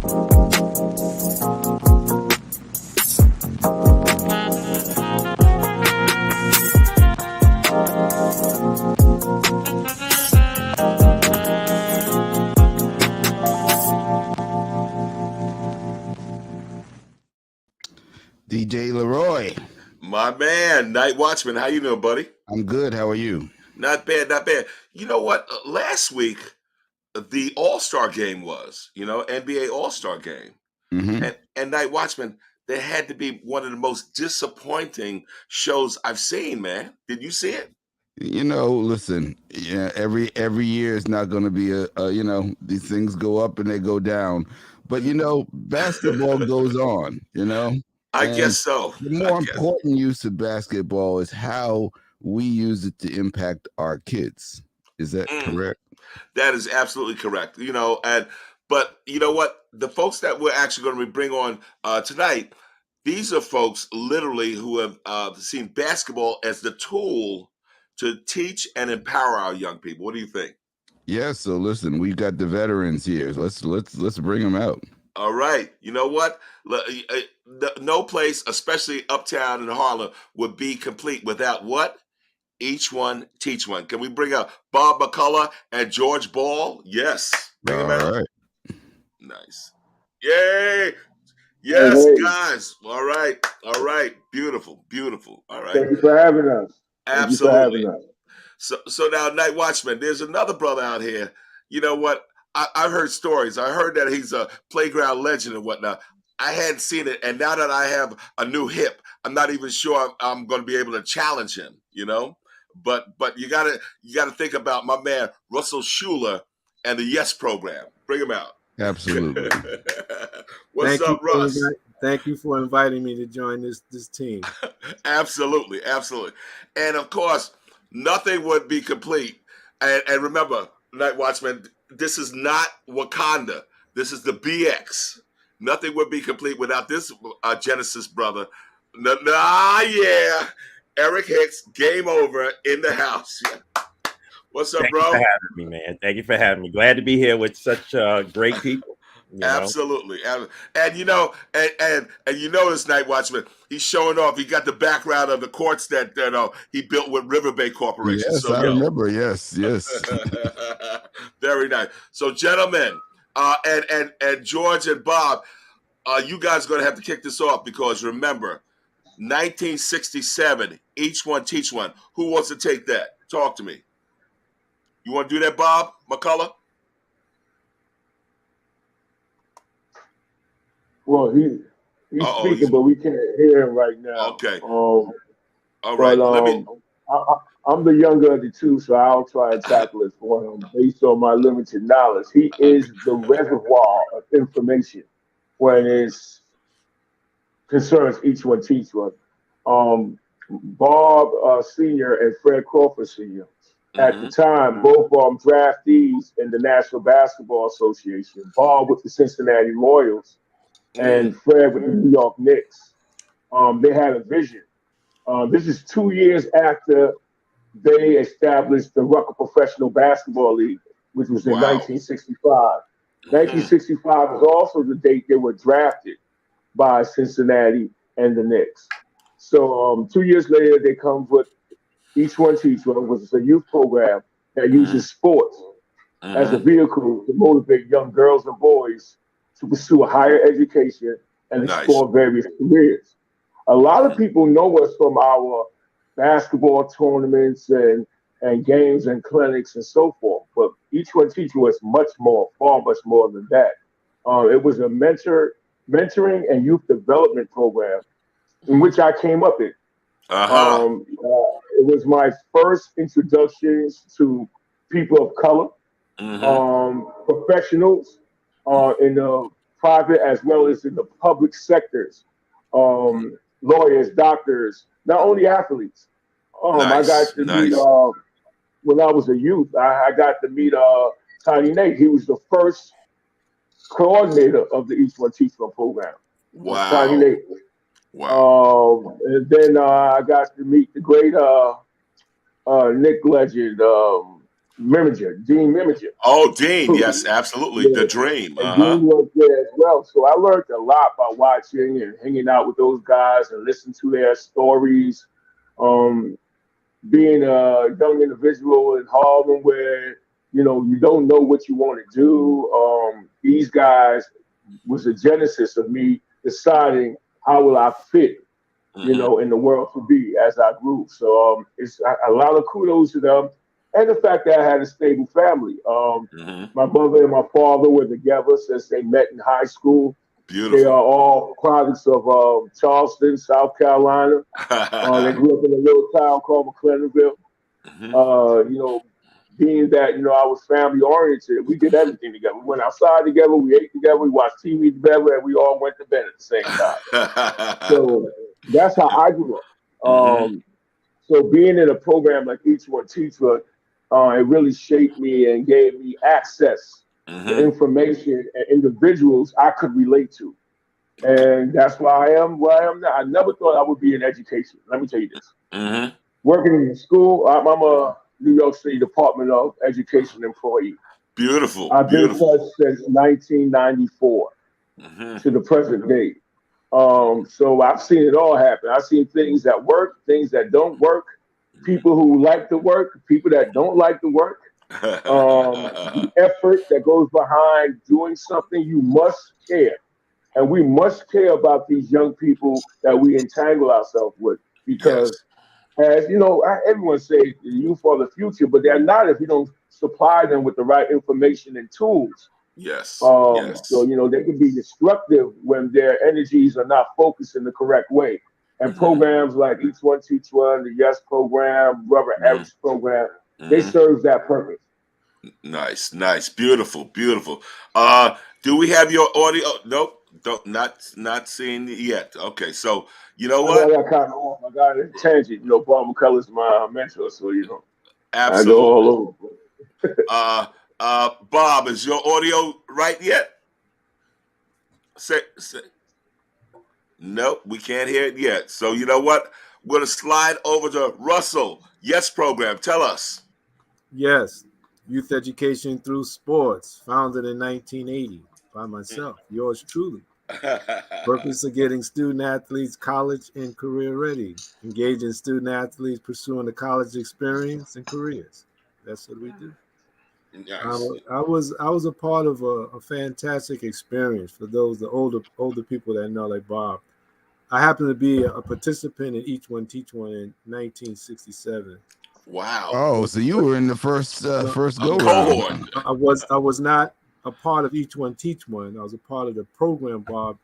DJ LeRoy. My man, NightWatchman. How you doing, buddy? I'm good. How are you? Not bad, not bad. You know what? Last week, the All-Star game was, NBA All-Star game. Mm-hmm. And NightWatchman, that had to be one of the most disappointing shows I've seen, man. Did you see it? Listen, yeah, every year is not going to be these things go up and they go down. But, basketball goes on, I And guess so. the more important use of basketball is how we use it to impact our kids. Is that correct? That is absolutely correct. But you know what? The folks that we're actually going to bring on tonight, these are folks literally who have seen basketball as the tool to teach and empower our young people. What do you think? Yeah. So listen, we've got the veterans here. Let's bring them out. All right. You know what? No place, especially uptown in Harlem, would be complete without what? Each one teach one. Can we bring out Bob McCullough and George Ball? Yes. Bring them out. All right. Nice. Yay. Yes, hey. Guys. All right. Beautiful. All right. Thank you for having us. Absolutely. So now, NightWatchman, there's another brother out here. You know what? I've heard stories. I heard that he's a playground legend and whatnot. I hadn't seen it, and now that I have a new hip, I'm not even sure I'm going to be able to challenge him. But you gotta think about my man Russell Shuler and the Yes program. Bring him out. Absolutely. What's up, Russ? Thank you for inviting me to join this team. Absolutely. And of course, nothing would be complete. And remember, NightWatchman, this is not Wakanda. This is the BX. Nothing would be complete without this Genesis brother. Yeah. Eric Hicks, game over in the house. What's up, bro? Thank you for having me, man. Thank you for having me. Glad to be here with such great people. Absolutely. And you notice, NightWatchman, he's showing off. He got the background of the courts that he built with River Bay Corporation. Yes, I remember. Yes. Very nice. So, gentlemen, and George and Bob, you guys are going to have to kick this off because remember, 1967, each one teach one. Who wants to take that? Talk to me. You want to do that, Bob McCullough? Well, he's speaking, but we can't hear him right now. Okay. All right. I'm the younger of the two, so I'll try and tackle it for him based on my limited knowledge. He is the reservoir of information when it concerns each one teach one. Bob Sr. and Fred Crawford Sr. At the time, both of them draftees in the National Basketball Association. Bob with the Cincinnati Royals and Fred with the New York Knicks. They had a vision. This is 2 years after they established the Rucker Professional Basketball League, which was in 1965. 1965 was also the date they were drafted by Cincinnati and the Knicks. So 2 years later, they come with Each One Teach One, which is a youth program that uses sports as a vehicle to motivate young girls and boys to pursue a higher education and explore various careers. A lot of people know us from our basketball tournaments and games and clinics and so forth, but Each One Teach One was far much more than that. It was a mentoring and youth development program in which I came up in. It was my first introductions to people of color, professionals in the private as well as in the public sectors, lawyers, doctors, not only athletes. I got to meet, when I was a youth, I got to meet Tiny Nate. He was the first coordinator of the Each One Teach One program. Wow. Tiny Nate. Wow. And then I got to meet the great Nick Legend, Dean Miminger. Oh, Dean, yes, absolutely. Yeah. The Dream. And Dean was there as well. So I learned a lot by watching and hanging out with those guys and listening to their stories. Being a young individual in Harlem where, you don't know what you want to do. These guys was the genesis of me deciding how will I fit, in the world to be as I grew. So it's a lot of kudos to them. And the fact that I had a stable family. My mother and my father were together since they met in high school. Beautiful. They are all products of Charleston, South Carolina. They grew up in a little town called McCullough. Being that, I was family oriented, we did everything together. We went outside together, we ate together, we watched TV together, and we all went to bed at the same time. So that's how I grew up. So being in a program like Each One Teach One, it really shaped me and gave me access to information and individuals I could relate to. And that's why I am where I am now. I never thought I would be in education. Let me tell you this. Working in school, I'm a New York City Department of Education employee. Beautiful. I've been such since 1994 to the present day. So I've seen it all happen. I've seen things that work, things that don't work, people who like the work, people that don't like the work. The effort that goes behind doing something, you must care. And we must care about these young people that we entangle ourselves with because as everyone says the youth are the future, but they're not if you don't supply them with the right information and tools. So, they can be destructive when their energies are not focused in the correct way. And programs like Each One Teach One, the Yes program, Brother Eric's program, they serve that purpose. Nice. Beautiful. Do we have your audio? Nope. Not seeing it yet. Okay, so you know what? I got kind of off. I got a tangent. Bob McCullough's my mentor, so absolutely. I go all over. Bob, is your audio right yet? Say. Nope, we can't hear it yet. So you know what? We're gonna slide over to Russell. Yes program. Tell us. Yes, Youth Education Through Sports, founded in 1980 by myself, yours truly. Purpose of getting student athletes college and career ready, engaging student athletes pursuing a college experience and careers. That's what we do. Nice. I was a part of a fantastic experience for the older people that know, like Bob. I happened to be a participant in Each One Teach One in 1967. Wow. Oh, so you were in the first go round. I was not a part of Each One Teach One. I was a part of the program, Bob.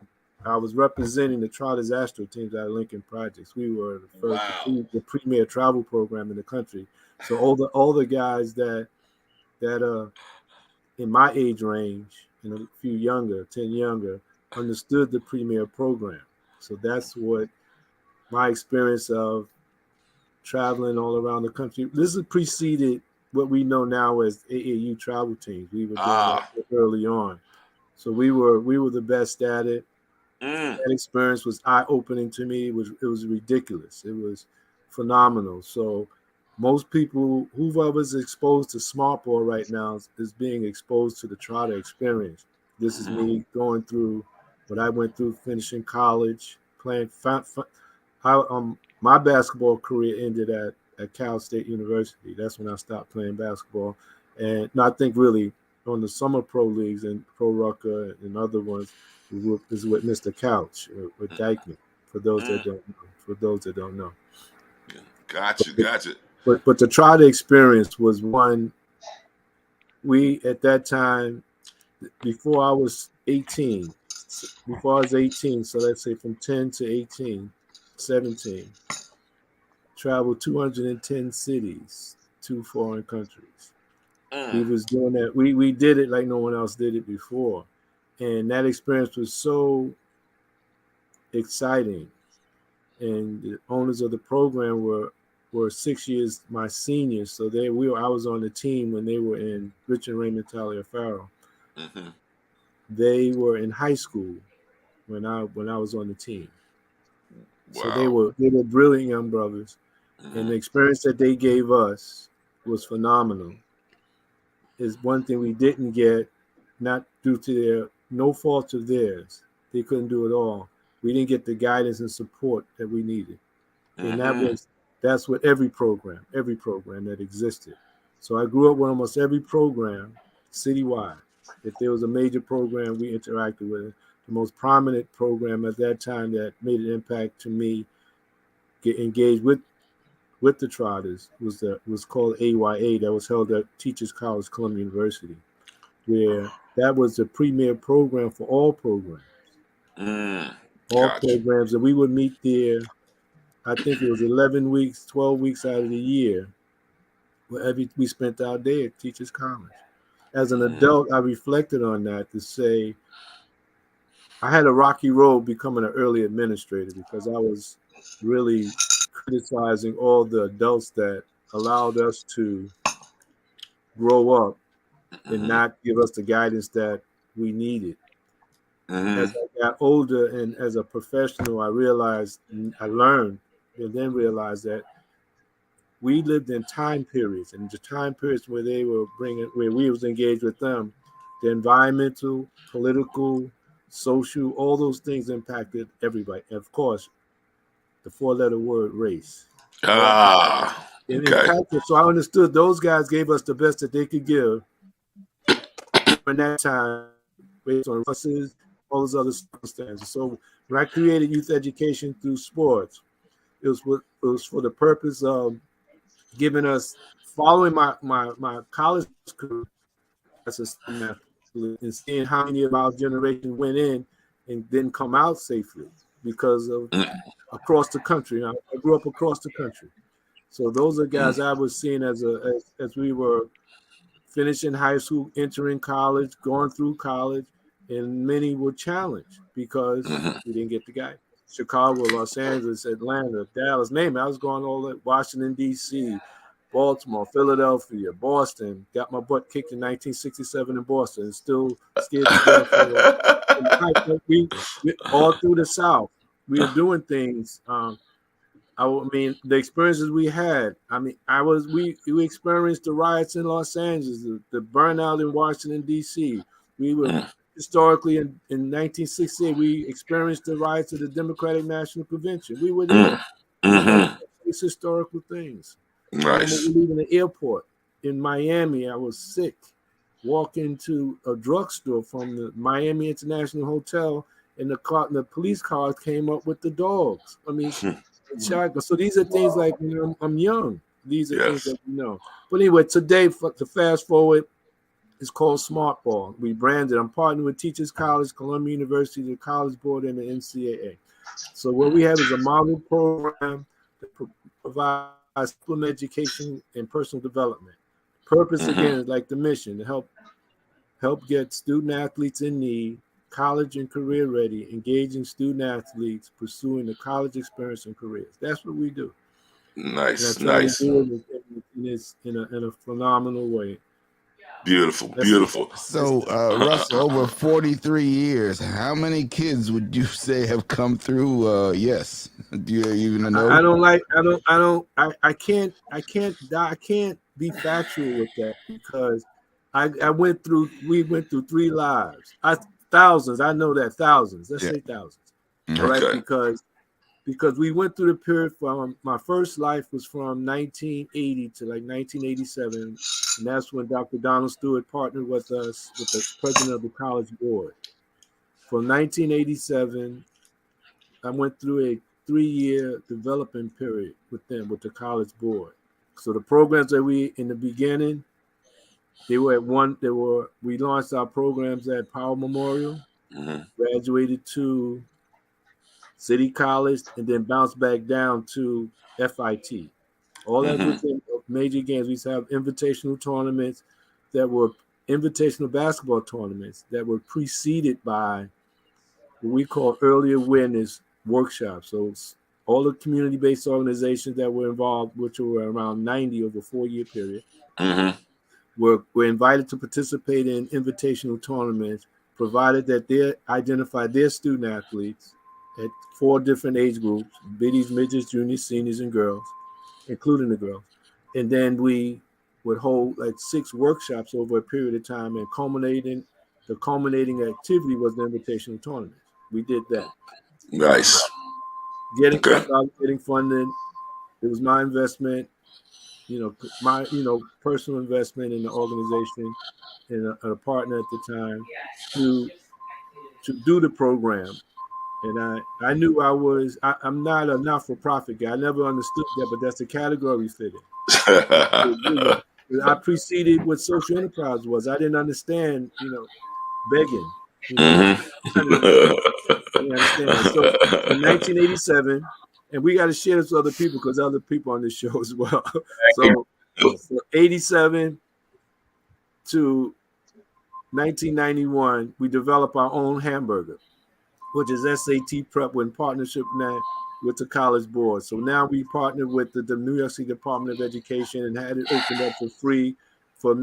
I was representing the Trotters Astro teams at Lincoln Projects. We were the first, the premier travel program in the country. So all the guys that in my age range and a few younger, 10 younger, understood the premier program. So that's what my experience of traveling all around the country. This has preceded what we know now as AAU travel teams. We were doing that early on. So we were the best at it. That experience was eye-opening to me. It was ridiculous. It was phenomenal. So most people, whoever's exposed to smart ball right now is being exposed to the Trotter experience. This is me going through what I went through, finishing college, playing. My basketball career ended at Cal State University. That's when I stopped playing basketball. And I think really on the summer pro leagues and Pro Rucker and other ones is with Mr. Couch, with Dykeman, for those that don't know. Gotcha. But the Trotter experience was one. We at that time, before I was 18, so let's say from 10 to 18, 17, traveled 210 cities, 2 foreign countries. We was doing that. We did it like no one else did it before. And that experience was so exciting. And the owners of the program were 6 years my seniors. So I was on the team when they were in Richard Raymond Taliaferro. They were in high school when I was on the team. Wow. So they were brilliant young brothers. And the experience that they gave us was phenomenal. is one thing we didn't get, not due to no fault of theirs. They couldn't do it all. We didn't get the guidance and support that we needed. And that's what every program that existed. So I grew up with almost every program citywide. If there was a major program, we interacted with it. The most prominent program at that time that made an impact to me, get engaged with the Trotters, was called AYA, that was held at Teachers College, Columbia University, where that was the premier program for all programs. Programs, and we would meet there. I think it was 11 weeks, 12 weeks out of the year, where we spent our day at Teachers College. As an adult, I reflected on that to say I had a rocky road becoming an early administrator because I was really criticizing all the adults that allowed us to grow up and not give us the guidance that we needed. As I got older and as a professional, I learned and then realized that we lived in time periods, and the time periods where where we was engaged with them, the environmental, political, social, all those things impacted everybody. And of course, the 4-letter word race. Impacted. So I understood those guys gave us the best that they could give in that time based on buses, all those other circumstances. So when I created youth education through sports, it was for the purpose of giving us, following my college career as a student athlete and seeing how many of our generation went in and didn't come out safely because of across the country. I grew up across the country. So those are guys I was seeing as we were finishing high school, entering college, going through college, and many were challenged because we didn't get the guy. Chicago, Los Angeles, Atlanta, Dallas, name it. I was going all that, Washington, D.C., Baltimore, Philadelphia, Boston. Got my butt kicked in 1967 in Boston. Still scared to death. We all through the South, we are doing things. I mean, the experiences we had. I mean, we experienced the riots in Los Angeles, the burnout in Washington, D.C. We were historically in 1968. We experienced the riots of the Democratic National Convention. We were there. These historical things. Nice. I remember leaving the airport in Miami. I was sick. Walking to a drugstore from the Miami International Hotel, and the police cars came up with the dogs. I mean. So these are things like, I'm young. These are things that we know. But anyway, today, to fast forward, it's called Smart Ball. We branded. I'm partnering with Teachers College, Columbia University, the College Board, and the NCAA. So what we have is a model program that provides supplemental education and personal development. Purpose, again, is like the mission, to help get student athletes in need, college and career ready, engaging student athletes pursuing the college experience and careers. That's what we do. Nice. Do it in a phenomenal way. Beautiful. So, Russell, over 43 years, how many kids would you say have come through? Yes. Do you even know? I can't be factual with that because we went through 3 lives. Thousands. I know that thousands. Let's say thousands. All right, because we went through the period from my first life was from 1980 to like 1987, and that's when Dr. Donald Stewart partnered with us with the president of the College Board. From 1987, I went through a 3-year development period with them, with the College Board. So the programs that in the beginning, we launched our programs at Powell Memorial, graduated to City College, and then bounced back down to FIT. All that within major games. We used to have invitational tournaments that were invitational basketball tournaments that were preceded by what we call early awareness workshops. So all the community-based organizations that were involved, which were around 90 over a 4-year period, were invited to participate in invitational tournaments, provided that they identified their student athletes at 4 different age groups: biddies, midgets, juniors, seniors, and girls, including the girls. And then we would hold like 6 workshops over a period of time, and the culminating activity was the invitational tournament. We did that. Nice. Getting funded. It was my investment, my personal investment in the organization, and a partner at the time to do the program. And I knew I'm not a not-for-profit guy. I never understood that, but that's the category we fit in. I preceded what social enterprise was. I didn't understand, begging. I didn't understand. So in 1987, and we got to share this with other people because other people on this show as well. So from 87 to 1991, we developed our own hamburger, which is SAT prep in partnership now with the College Board. So now we partnered with the New York City Department of Education and had it opened up for free for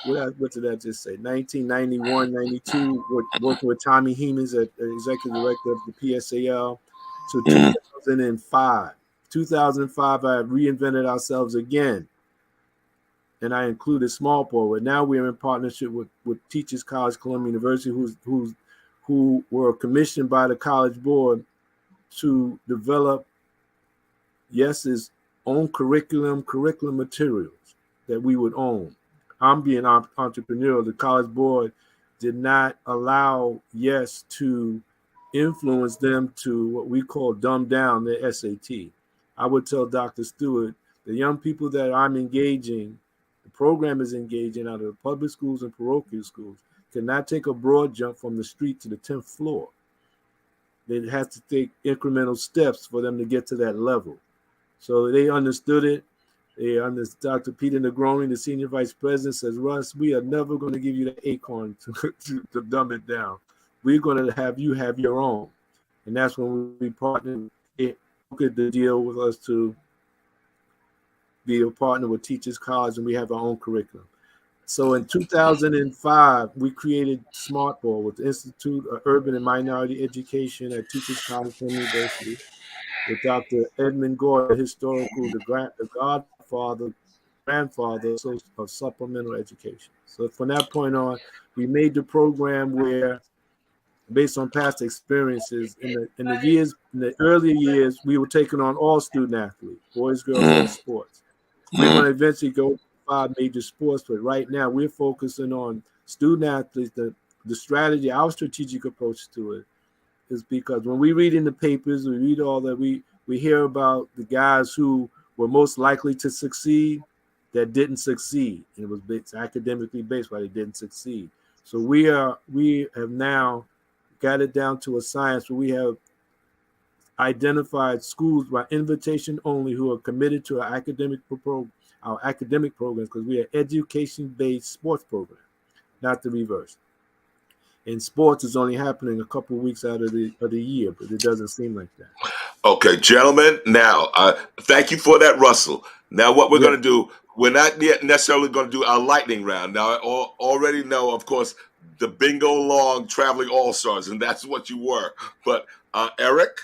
what did I just say? 1991, 92, working with Tommy Hemans, executive director of the PSAL, to 2005. 2005, I reinvented ourselves again, and I included small board. Now we're in partnership with Teachers College, Columbia University, who were commissioned by the College Board to develop YES's own curriculum materials that we would own. I'm being entrepreneurial. The College Board did not allow YES to influence them to what we call dumb down their SAT. I would tell Dr. Stewart, the young people that I'm engaging, the program is engaging out of the public schools and parochial schools, cannot take a broad jump from the street to the 10th floor. They have to take incremental steps for them to get to that level. So they understood it. Dr. Peter Negroni, the senior vice president, says, Russ, we are never going to give you the acorn to dumb it down. We're going to have you have your own. And that's when we partnered. It took the deal with us to be a partner with Teachers College, and we have our own curriculum. So in 2005, we created SmartBall with the Institute of Urban and Minority Education at Teachers College University with Dr. Edmund Gore, the grandfather of supplemental education. So from that point on, we made the program where, based on past experiences, in the earlier years, we were taking on all student athletes, boys, girls, and sports. We're going to eventually go 5 major sports, but right now we're focusing on student athletes. The strategy, our strategic approach to it is because when we read in the papers, we read all that, we hear about the guys who were most likely to succeed that didn't succeed. And it was academically based why they didn't succeed. So we have now got it down to a science where we have identified schools by invitation only who are committed to our academic programs, because we are education-based sports program, not the reverse. And sports is only happening a couple of weeks out of the year, but it doesn't seem like that. Okay, gentlemen, now, thank you for that, Russell. Now what we're going to do, we're not yet necessarily going to do our lightning round. Now, I already know, of course, the bingo long traveling all-stars, and that's what you were. But Eric,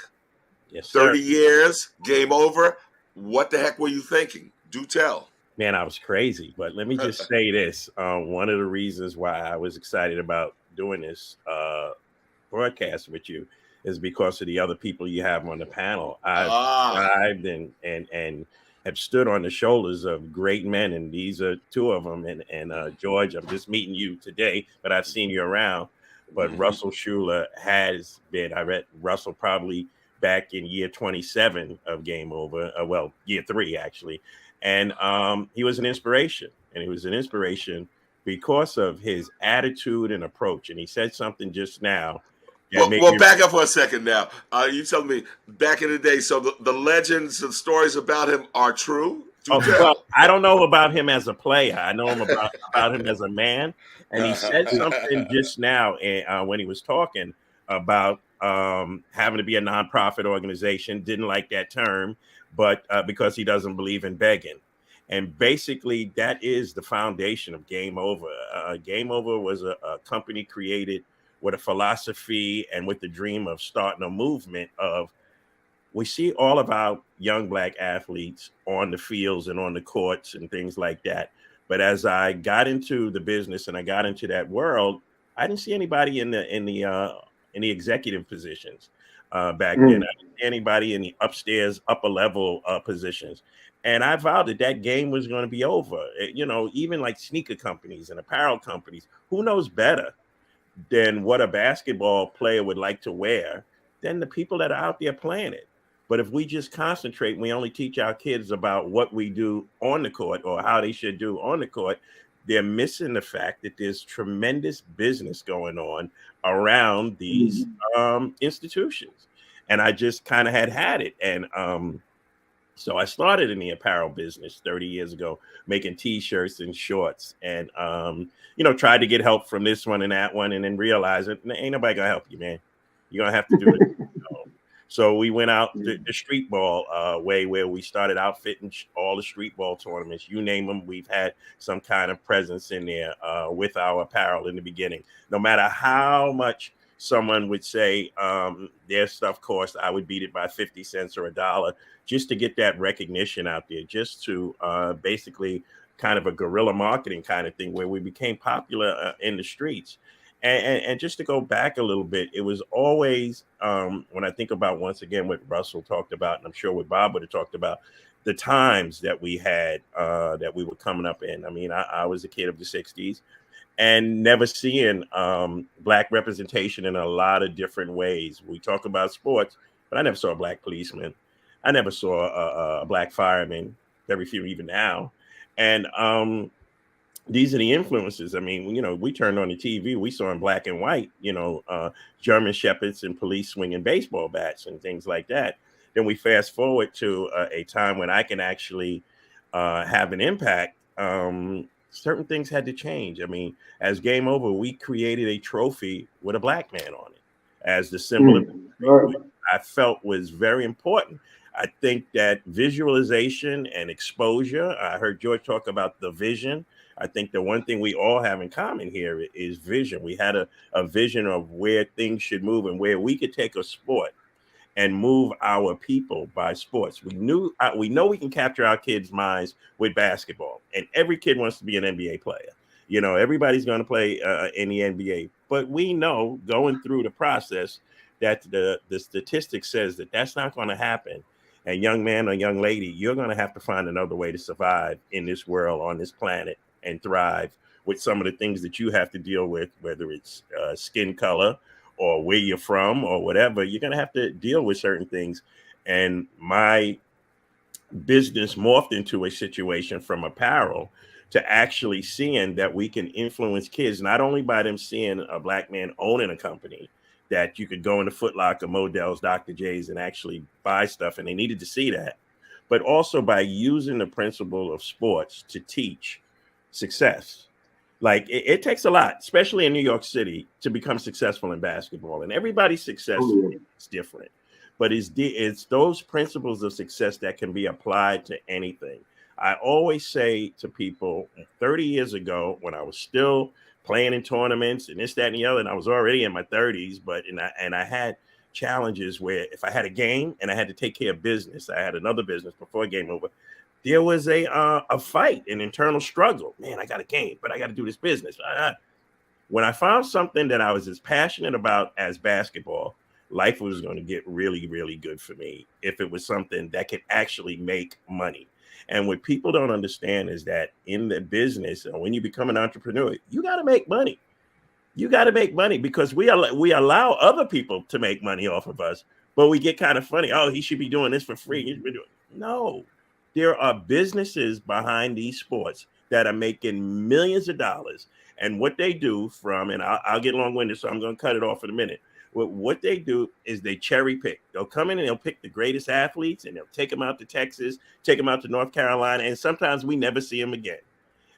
yes, sir. 30 years, game over. What the heck were you thinking? Do tell. Man, I was crazy. But let me just say this. One of the reasons why I was excited about doing this broadcast with you is because of the other people you have on the panel. I've been and have stood on the shoulders of great men, and these are 2 of them. And George, I'm just meeting you today, but I've seen you around. But Russell Shuler has been. I read Russell probably back in year 27 of Game Over. Year 3 actually. And he was an inspiration, and he was an inspiration because of his attitude and approach. And he said something just now. Well, back up for a second now. You telling me back in the day, so the legends and stories about him are true? Well, I don't know about him as a player. I know him about him as a man. And he said something just now when he was talking about having to be a nonprofit organization. Didn't like that term, but because he doesn't believe in begging. And basically, that is the foundation of Game Over. Game Over was a company created with a philosophy and with the dream of starting a movement of we see all of our young Black athletes on the fields and on the courts and things like that. But as I got into the business and I got into that world, I didn't see anybody in the executive positions back then. I didn't see anybody in the upstairs, upper level positions. And I vowed that game was going to be over. Even like sneaker companies and apparel companies, who knows better than what a basketball player would like to wear than the people that are out there playing it. But if we just concentrate and we only teach our kids about what we do on the court or how they should do on the court, they're missing the fact that there's tremendous business going on around these institutions. And I just kind of had it. And so I started in the apparel business 30 years ago, making T-shirts and shorts, and tried to get help from this one and that one, and then realized that ain't nobody gonna help you, man. You're gonna have to do it. So we went out the street ball way, where we started outfitting all the street ball tournaments. You name them, we've had some kind of presence in there with our apparel in the beginning. No matter how much someone would say their stuff cost, I would beat it by 50 cents or $1 just to get that recognition out there, just to basically kind of a guerrilla marketing kind of thing where we became popular in the streets. And just to go back a little bit, it was always, when I think about, once again, what Russell talked about, and I'm sure what Bob would have talked about, the times that we had, that we were coming up in. I mean, I was a kid of the 60s and never seeing Black representation in a lot of different ways. We talk about sports, but I never saw a Black policeman. I never saw a Black fireman, very few even now. And these are the influences. I mean, we turned on the TV, we saw in black and white, German shepherds and police swinging baseball bats and things like that. Then we fast forward to a time when I can actually have an impact. Certain things had to change. I mean, as Game Over, we created a trophy with a Black man on it as the symbol of which I felt was very important. I think that visualization and exposure, I heard George talk about the vision. I think the one thing we all have in common here is vision. We had a vision of where things should move and where we could take a sport and move our people by sports. We know we can capture our kids' minds with basketball, and every kid wants to be an NBA player. Everybody's going to play in the NBA, but we know going through the process that the statistics says that that's not going to happen. And young man or young lady, you're going to have to find another way to survive in this world, on this planet, and thrive with some of the things that you have to deal with, whether it's skin color or where you're from or whatever. You're going to have to deal with certain things. And my business morphed into a situation from apparel to actually seeing that we can influence kids, not only by them seeing a Black man owning a company, that you could go into Foot Locker, Modell's, Dr. J's, and actually buy stuff, and they needed to see that, but also by using the principle of sports to teach success. Like it takes a lot, especially in New York City, to become successful in basketball, and everybody's success is different, but it's those principles of success that can be applied to anything. I always say to people, 30 years ago, when I was still playing in tournaments and this, that, and the other, and I was already in my 30s, and I had challenges where if I had a game and I had to take care of business, I had another business before Game Over, there was a fight, an internal struggle. Man, I got a game, but I got to do this business. When I found something that I was as passionate about as basketball, life was going to get really, really good for me if it was something that could actually make money. And what people don't understand is that in the business, when you become an entrepreneur, you got to make money. You got to make money because we allow other people to make money off of us, but we get kind of funny. Oh, he should be doing this for free. He should be doing. No, there are businesses behind these sports that are making millions of dollars. And what they do and I'll get long-winded, so I'm going to cut it off in a minute. What they do is they cherry pick. They'll come in and they'll pick the greatest athletes and they'll take them out to Texas, take them out to North Carolina, and sometimes we never see them again.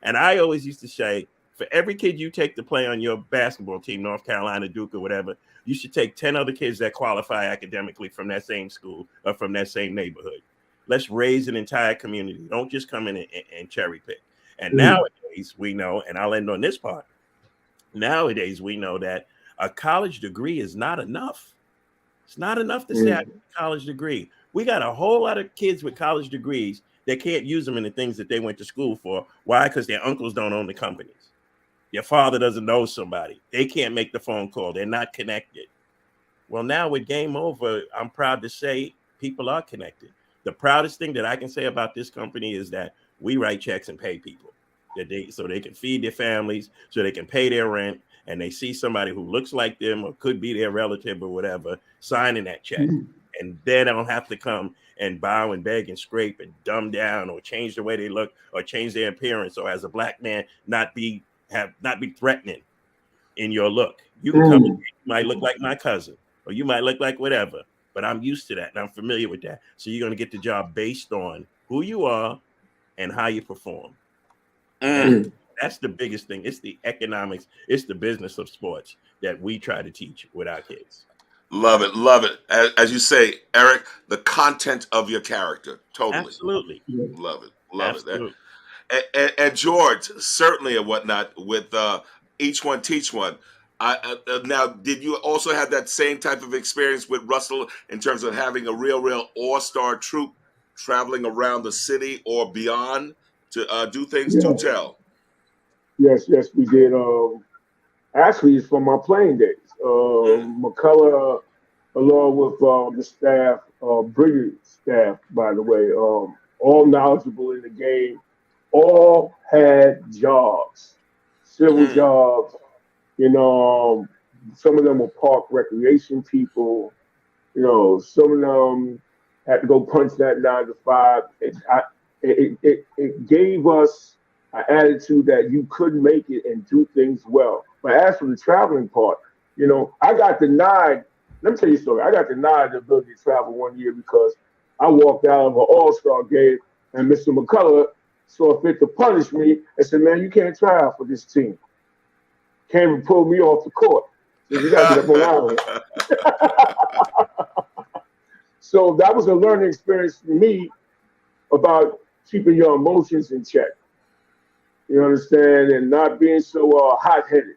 And I always used to say, for every kid you take to play on your basketball team, North Carolina, Duke, or whatever, you should take 10 other kids that qualify academically from that same school or from that same neighborhood. Let's raise an entire community. Don't just come in and cherry pick. And nowadays we know, and I'll end on this part, nowadays we know that a college degree is not enough. It's not enough to say I have a college degree. We got a whole lot of kids with college degrees that can't use them in the things that they went to school for. Why? Because their uncles don't own the companies. Your father doesn't know somebody. They can't make the phone call. They're not connected. Well, now with Game Over, I'm proud to say people are connected. The proudest thing that I can say about this company is that we write checks and pay people so they can feed their families, so they can pay their rent, and they see somebody who looks like them or could be their relative or whatever signing that check. And they don't have to come and bow and beg and scrape and dumb down or change the way they look or change their appearance, or as a black man not be threatening in your look. You can come and you might look like my cousin, or you might look like whatever, but I'm used to that and I'm familiar with that. So you're going to get the job based on who you are and how you perform. And that's the biggest thing. It's the economics, it's the business of sports that we try to teach with our kids. Love it, love it. As you say, Eric, the content of your character. Totally. Absolutely. Love it, love Absolutely. it. And George, certainly and whatnot with Each One Teach One. Now, did you also have that same type of experience with Russell in terms of having a real all-star troupe traveling around the city or beyond to do things? Yeah. Do tell. Yes, we did. Actually, it's from my playing days. McCullough, along with the staff, brilliant staff, by the way, all knowledgeable in the game, all had jobs, civil jobs. You know, some of them were park recreation people. You know, some of them had to go punch that 9 to 5. It gave us an attitude that you could make it and do things well. But as for the traveling part, you know, I got denied. Let me tell you a story. I got denied the ability to travel one year because I walked out of an all-star game and Mr. McCullough saw fit to punish me and said, "Man, you can't try out for this team." Came and pulled me off the court. So you got to get up around here. So that was a learning experience for me about keeping your emotions in check. You understand? And not being so hot-headed.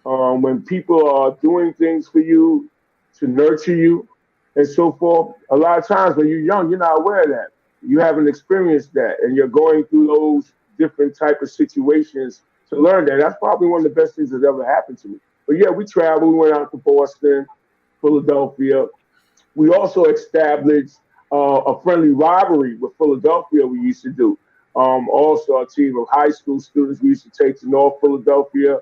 When people are doing things for you to nurture you and so forth, a lot of times when you're young, you're not aware of that. You haven't experienced that, and you're going through those different type of situations to learn that. That's probably one of the best things that ever happened to me. But yeah, we traveled. We went out to Boston, Philadelphia. We also established a friendly rivalry with Philadelphia we used to do. Also, a team of high school students we used to take to North Philadelphia,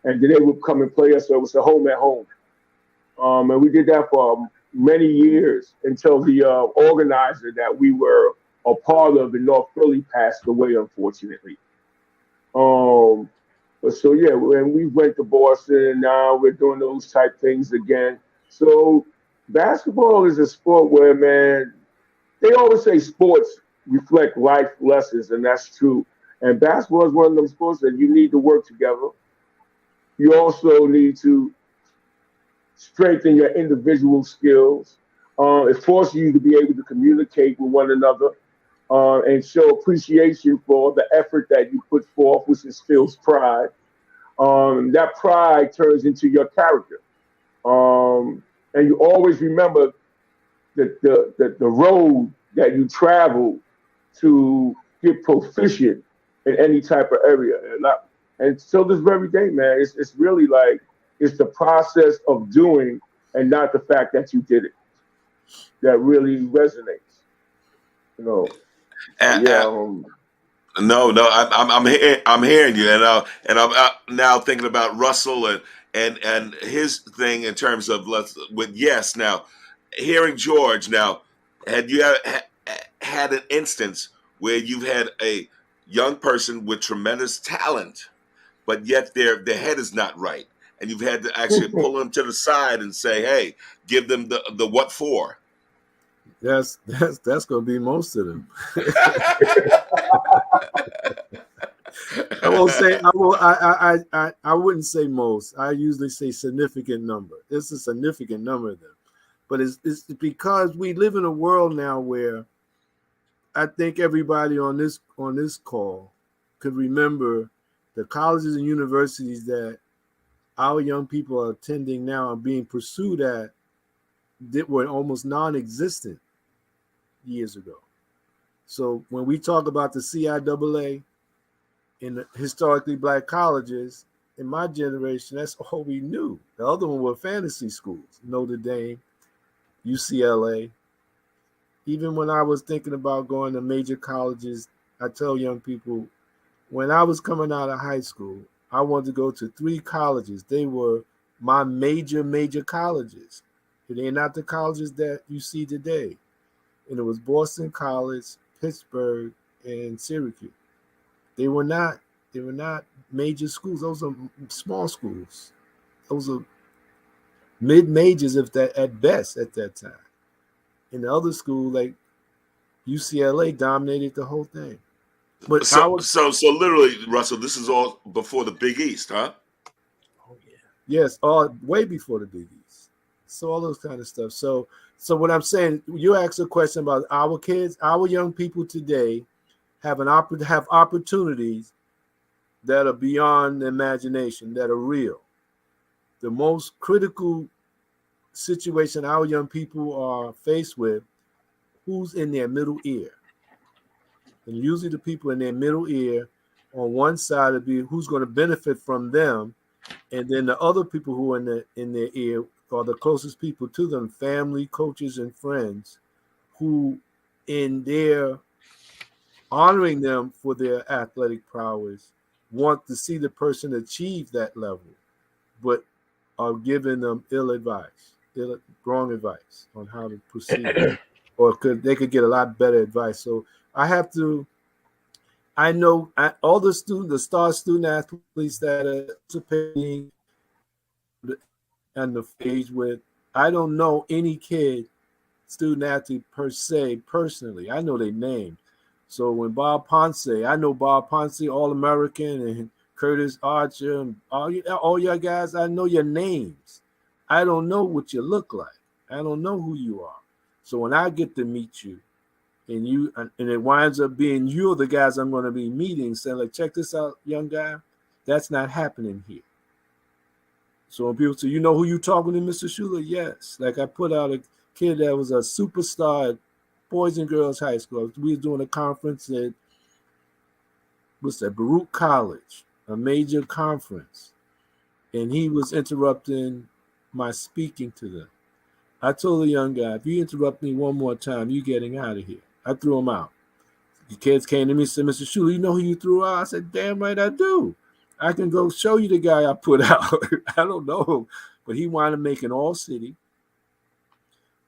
and then they would come and play us. So it was a home at home. And we did that for many years until the organizer that we were a part of in North Philly passed away, unfortunately. So yeah, when we went to Boston, and now we're doing those type things again. So basketball is a sport where, man, they always say sports reflect life lessons, and that's true. And basketball is one of those sports that you need to work together. You also need to strengthen your individual skills. It forces you to be able to communicate with one another and show appreciation for the effort that you put forth, which instills pride. That pride turns into your character. And you always remember the road that you travel to get proficient in any type of area. And so this very day, man, it's really like, it's the process of doing and not the fact that you did it that really resonates. You know. I'm hearing you, and I'm now thinking about Russell and his thing in terms of now hearing George. Now, had you had an instance where you've had a young person with tremendous talent, but yet their head is not right, and you've had to actually pull them to the side and say, "Hey, give them the what for." That's going to be most of them. I wouldn't say most. I usually say significant number. It's a significant number of them. But it's because we live in a world now where I think everybody on this call could remember the colleges and universities that our young people are attending now and being pursued at that were almost non-existent years ago. So when we talk about the CIAA in the historically black colleges, in my generation, that's all we knew. The other one were fantasy schools, Notre Dame, UCLA. Even when I was thinking about going to major colleges, I tell young people, when I was coming out of high school, I wanted to go to 3 colleges. They were my major colleges. They're not the colleges that you see today. And it was Boston College, Pittsburgh, and Syracuse. They were not major schools. Those are small schools. Those are mid-majors, if that at best at that time. In the other school, like UCLA, dominated the whole thing. But so literally, Russell, this is all before the Big East, huh? Oh yeah. Yes, all way before the Big East. So all those kind of stuff. So what I'm saying, you asked a question about our kids, our young people today have opportunities that are beyond the imagination, that are real. The most critical situation our young people are faced with, who's in their middle ear. And usually the people in their middle ear on one side would be who's going to benefit from them. And then the other people who are in their ear are the closest people to them, family, coaches, and friends, who in their honoring them for their athletic prowess want to see the person achieve that level, but are giving them wrong advice on how to proceed. Or they could get a lot better advice. So I know all the star student athletes that are participating on the stage with, I don't know any student athlete per se, personally. I know their name. So when Bob Poncé, I know Bob Poncé, All-American, and Curtis Archer, and all your guys, I know your names. I don't know what you look like. I don't know who you are. So when I get to meet you, and it winds up being you're the guys I'm going to be meeting, saying like, check this out, young guy, that's not happening here. So when people say, you know who you talking to, Mr. Shuler? Yes. Like I put out a kid that was a superstar at Boys and Girls High School. We were doing a conference at Baruch College, a major conference, and he was interrupting my speaking to them. I told the young guy, if you interrupt me one more time, you're getting out of here. I threw him out. The kids came to me and said, Mr. Shuler, you know who you threw out? I said, damn right I do. I can go show you the guy I put out. I don't know him. But he wound up making all city,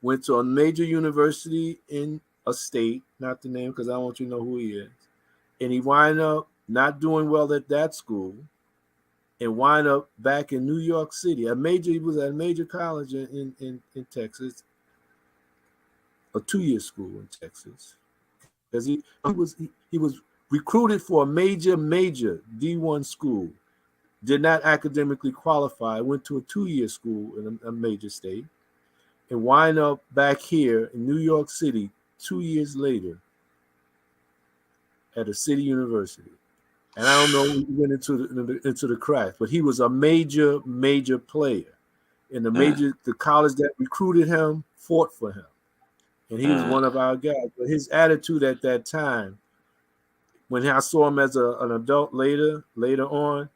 went to a major university in a state, not the name because I want you to know who he is. And he wound up not doing well at that school and wind up back in New York City. He was at a major college in Texas, a 2-year school in Texas. Because he was recruited for a major D1 school, did not academically qualify, went to a 2-year school in a major state, and wind up back here in New York City 2 years later at a city university. And I don't know when he went into the cracks, but he was a major player. And the college that recruited him fought for him. And he was one of our guys. But his attitude at that time, when I saw him as an adult later on,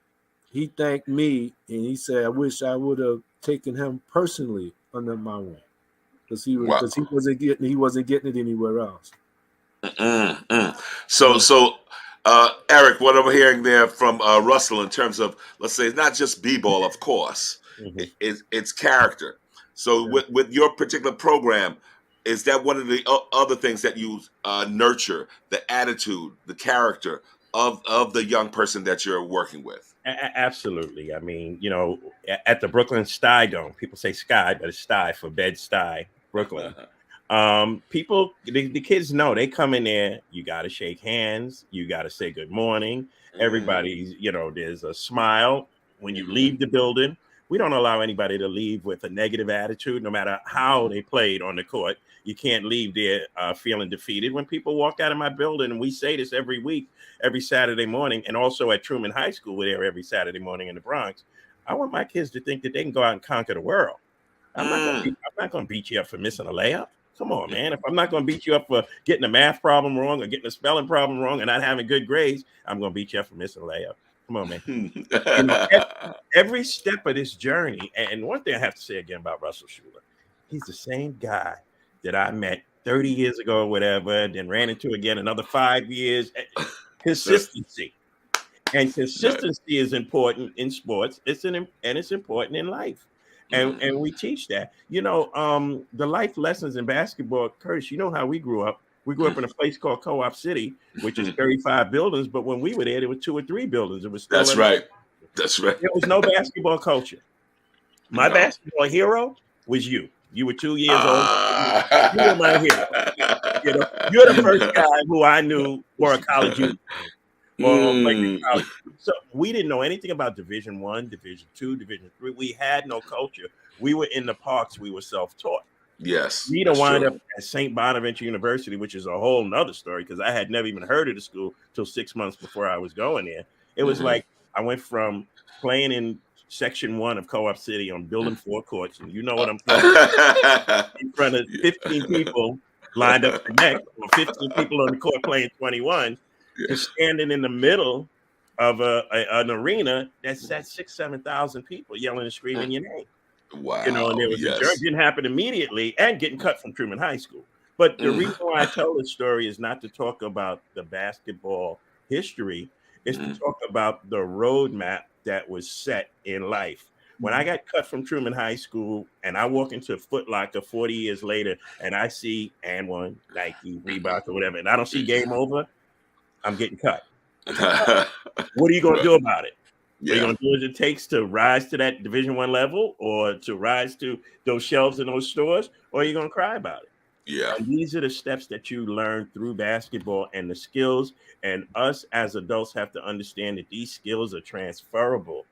he thanked me and he said, I wish I would have taken him personally under my wing. Because he wasn't getting it anywhere else. So Eric, what I'm hearing there from Russell in terms of, let's say, it's not just b-ball, of course, it's character. So with your particular program, is that one of the other things that you nurture, the attitude, the character of the young person that you're working with? Absolutely. I mean, you know, at the Brooklyn Sty Dome, people say Sky, but it's Sty for Bed-Stuy, Brooklyn. The kids know they come in there, you got to shake hands, you got to say good morning. Everybody's, you know, there's a smile when you leave the building. We don't allow anybody to leave with a negative attitude, no matter how they played on the court. You can't leave there feeling defeated. When people walk out of my building, and we say this every week, every Saturday morning, and also at Truman High School, we're there every Saturday morning in the Bronx. I want my kids to think that they can go out and conquer the world. I'm not going to beat you up for missing a layup. Come on, man. If I'm not going to beat you up for getting a math problem wrong or getting a spelling problem wrong and not having good grades, I'm going to beat you up for missing a layup. Come on, man. You know, every step of this journey, and one thing I have to say again about Russell Shuler, he's the same guy that I met 30 years ago or whatever, then ran into again another 5 years. Consistency. And consistency is important in sports. It's important in life. And we teach that. You know, the life lessons in basketball, Curtis, you know how we grew up. We grew up in a place called Co-op City, which is 35 buildings. But when we were there was 2 or 3 buildings. It was still That's right. There was no basketball culture. My basketball hero was you. You were 2 years old. You were my hero. You know, you're the first guy who I knew wore a college uniform. So we didn't know anything about Division I, Division II, Division III. We had no culture. We were in the parks. We were self-taught. Yes. We to wind up at St. Bonaventure University, which is a whole nother story because I had never even heard of the school till 6 months before I was going there. It was like I went from playing in Section 1 of Co-op City on building 4 courts, and you know what I'm talking about, in front of 15 people lined up to neck, or 15 people on the court playing 21. To standing in the middle of an arena that sat 6,000-7,000 people yelling and screaming your name. Wow. You know, and there was a journey. It didn't happen immediately, and getting cut from Truman High School. But the reason why I tell this story is not to talk about the basketball history, it's to talk about the roadmap that was set in life. When I got cut from Truman High School and I walk into Foot Locker 40 years later and I see And1, Nike, Reebok, or whatever, and I don't see Game Over, I'm getting cut. What are you going to do about it? Are you going to do what it takes to rise to that Division I level or to rise to those shelves in those stores, or are you going to cry about it? Yeah. And these are the steps that you learn through basketball and the skills. And us as adults have to understand that these skills are transferable.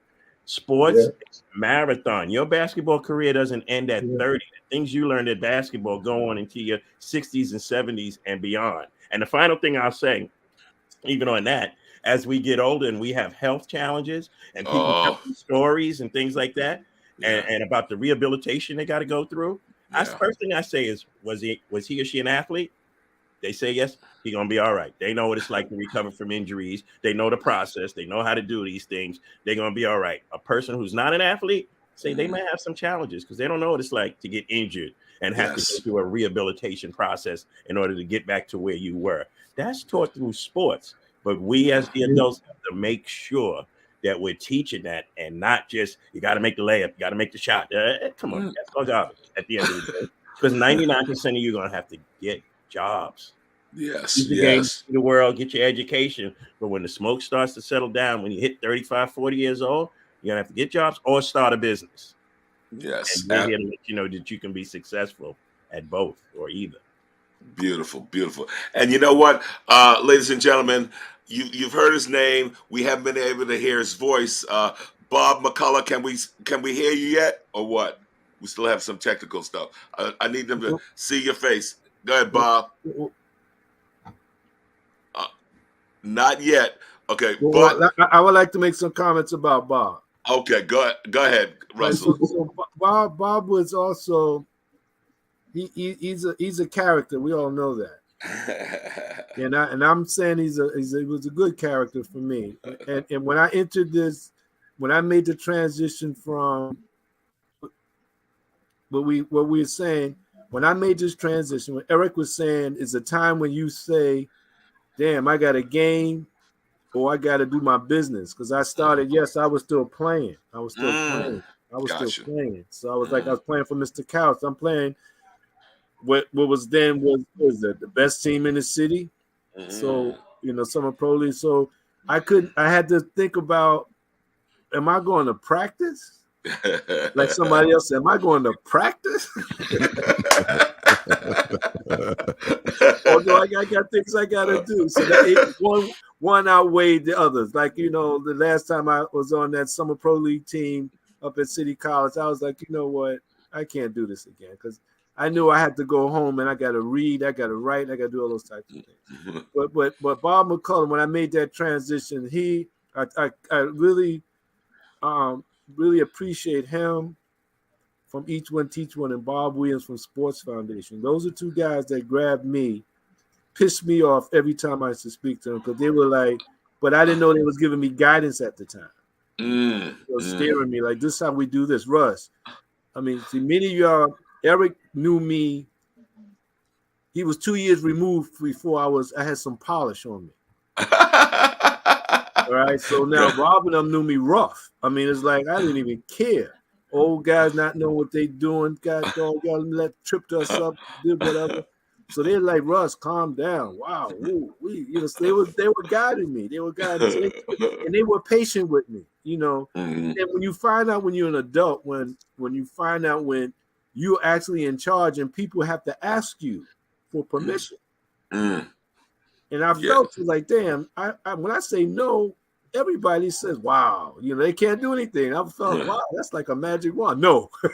Sports, marathon. Your basketball career doesn't end at 30. The things you learned at basketball go on into your 60s and 70s and beyond. And the final thing I'll say, even on that, as we get older and we have health challenges and people tell stories and things like that, and about the rehabilitation they got to go through. That's the first thing I say is, was he or she an athlete? They say yes, he's gonna be all right. They know what it's like to recover from injuries. They know the process. They know how to do these things. They're gonna be all right. A person who's not an athlete, say they might have some challenges because they don't know what it's like to get injured and have to go through a rehabilitation process in order to get back to where you were. That's taught through sports, but we as the adults have to make sure that we're teaching that and not just, you got to make the layup, you got to make the shot. Come on, that's our job at the end of the day. Because 99% of you are going to have to get jobs. Yes. Game to the world, get your education. But when the smoke starts to settle down, when you hit 35, 40 years old, you're going to have to get jobs or start a business. Yes. And we're here to let you know that you can be successful at both or either. Beautiful, beautiful. And you know what, ladies and gentlemen, you've heard his name. We haven't been able to hear his voice. Bob McCullough, can we hear you yet, or what? We still have some technical stuff. I need them to see your face. Go ahead, Bob. Not yet. Okay, but I would like to make some comments about Bob. Okay, go ahead, Russell. So Bob was also he's a character. We all know that. And I'm saying he was a good character for me. And when I entered this, when I made the transition from what we were saying, when I made this transition, what Eric was saying is a time when you say, damn, I got a game or I got to do my business. Because I started, I was still playing. I was still playing. So I was like, I was playing for Mr. Couch. I'm playing what was then was the best team in the city. So, Summer Pro League. So I had to think about, am I going to practice? Like somebody else said, am I going to practice? Although I got things I got to do. So that one outweighed the others. Like, the last time I was on that Summer Pro League team up at City College, I was like, you know what? I can't do this again because I knew I had to go home and I got to read, I got to write, I got to do all those types of things. But Bob McCullough, when I made that transition, I really appreciate him from Each One Teach One and Bob Williams from Sports Foundation. Those are two guys that grabbed me, pissed me off every time I used to speak to them because they were like, but I didn't know they was giving me guidance at the time. They were staring me like, this is how we do this. Russ, I mean, see, many of y'all, Eric knew me. He was 2 years removed before I had some polish on me. All right, so now Rob and them knew me rough. I mean, it's like I didn't even care. Old guys not knowing what they doing, guys let tripped us up, did whatever. So they're like, Russ, calm down. Wow, they were guiding me. They were guiding me, and they were patient with me. And when you find out when you're an adult, when you find out when you're actually in charge, and people have to ask you for permission. And I felt like, damn, I when I say no, everybody says, wow, they can't do anything. I felt, wow, that's like a magic wand. No, I'm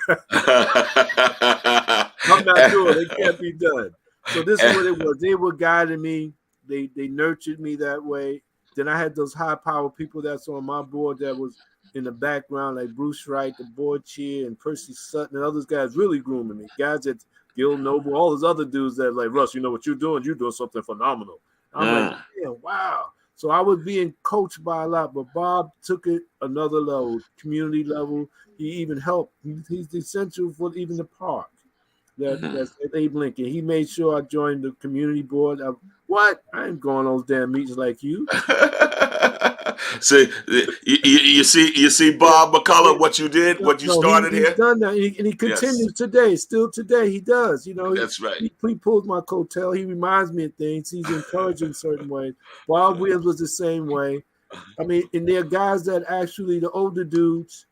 not doing it. It can't be done. So this is what it was. They were guiding me. They nurtured me that way. Then I had those high-powered people that's on my board that was in the background, like Bruce Wright, the board chair, and Percy Sutton, and others guys really grooming me. Guys that Gil Noble, all those other dudes that like, Russ, you know what you're doing? You're doing something phenomenal. I'm like, yeah, wow. So I was being coached by a lot, but Bob took it another level, community level. He even helped. He's essential for even the park. That's at Abe Lincoln. He made sure I joined the community board. I ain't going on those damn meetings like you. See, you see, Bob McCullough, what you did, what you started he's here. Done that, and he continues today. Still today, he does. That's right. He pulls my coattail. He reminds me of things. He's encouraging in certain ways. Bob Williams was the same way. I mean, and there are guys that actually the older dudes,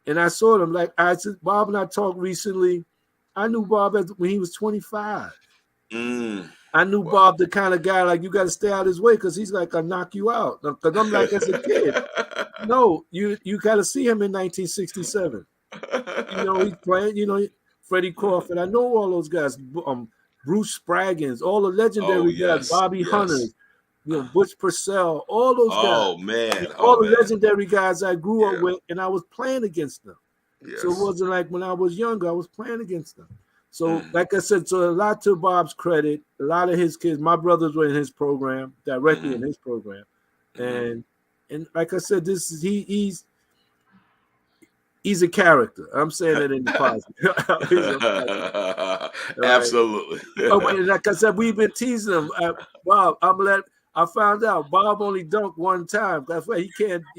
and I saw them. Like Bob and I talked recently. I knew Bob when he was 25. I knew Bob the kind of guy like you got to stay out of his way because he's like I'll knock you out. Because I'm like as a kid, no, you got to see him in 1967. He's playing. Freddie Crawford. I know all those guys. Bruce Spraggins, all the legendary guys. Bobby Hunters, Butch Purcell, all those guys. Oh man, all the legendary guys I grew up with, and I was playing against them. Yes. So it wasn't like when I was younger, I was playing against them. So like I said, so a lot to Bob's credit, a lot of his kids, my brothers were in his program, directly in his program. And like I said, he's a character. I'm saying that in the positive. Absolutely. Like I said, we've been teasing him. Bob, I found out Bob only dunked one time. That's why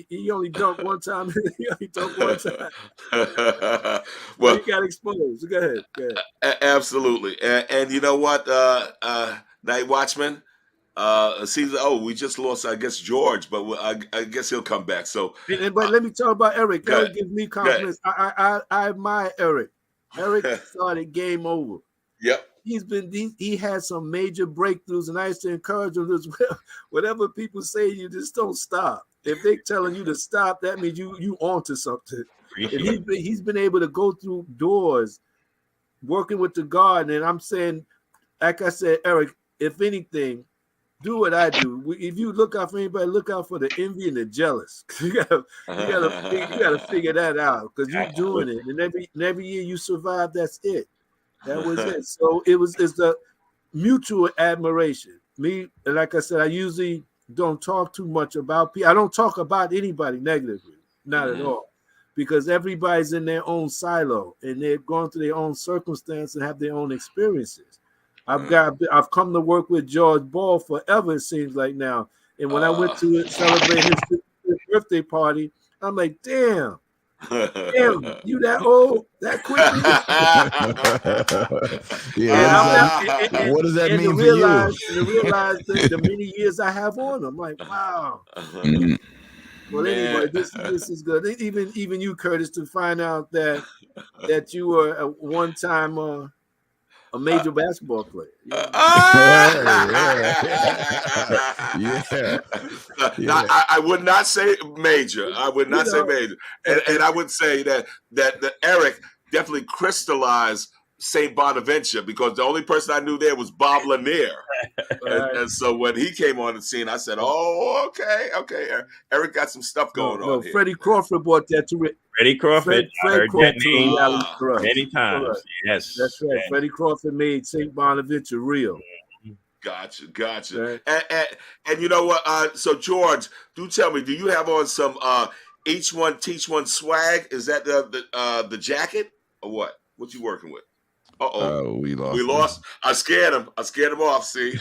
he only dunked one time. He only dunked one time. Well, he got exposed. Go ahead. Absolutely. And you know what, NightWatchman? We just lost, I guess, George, but I guess he'll come back. So, but let me talk about Eric. Eric gives me confidence. I admire Eric. Eric started Game Over. Yep. He had some major breakthroughs, and I used to encourage him as well. Whatever people say, you just don't stop. If they're telling you to stop, that means you onto something. And he's been able to go through doors, working with the guard. And I'm saying, like I said, Eric, if anything, do what I do. If you look out for anybody, look out for the envy and the jealous. You gotta figure that out because you're doing it, and every year you survive. That's it. That was it. So it's the mutual admiration. Me, and like I said, I usually don't talk too much about people. I don't talk about anybody negatively, not at all, because everybody's in their own silo and they're going through their own circumstance and have their own experiences. I've come to work with George Ball forever, it seems like now. And when I went to celebrate his birthday party, I'm like, damn, you that old, that quickly? What does that mean for you? And to realize the many years I have on them, like, wow. Well, anyway, this is good. Even you, Curtis, to find out that you were at one time a major basketball player. I would not say major. I would not say major. And I would say that Eric definitely crystallized St. Bonaventure because the only person I knew there was Bob Lanier. And so when he came on the scene, I said, oh, okay. Eric got some stuff going on here. Freddie Crawford brought that to Freddie Crawford. I heard that name many times. Correct. Yes. That's right. Freddie Crawford made St. Bonaventure real. Gotcha. Right. And you know what? So George, do tell me, do you have on some each one teach one swag? Is that the jacket or what? What you working with? We lost. We lost. I scared him off. See,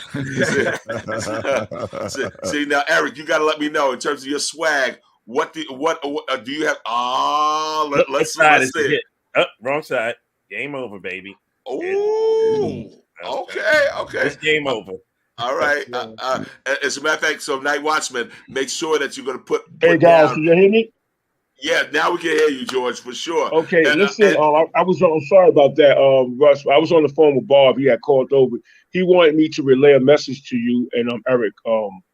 see now, Eric, you got to let me know in terms of your swag. What do you have? Let's see it. Oh, wrong side. Game over, baby. Oh, okay. It's game over. All right. As a matter of fact, so NightWatchman, make sure that you're going to put Hey guys, down. can you hear me? Yeah, now we can hear you, George, for sure. Okay, listen. I was on. Sorry about that, Russ. I was on the phone with Bob. He had called over. He wanted me to relay a message to you and Eric,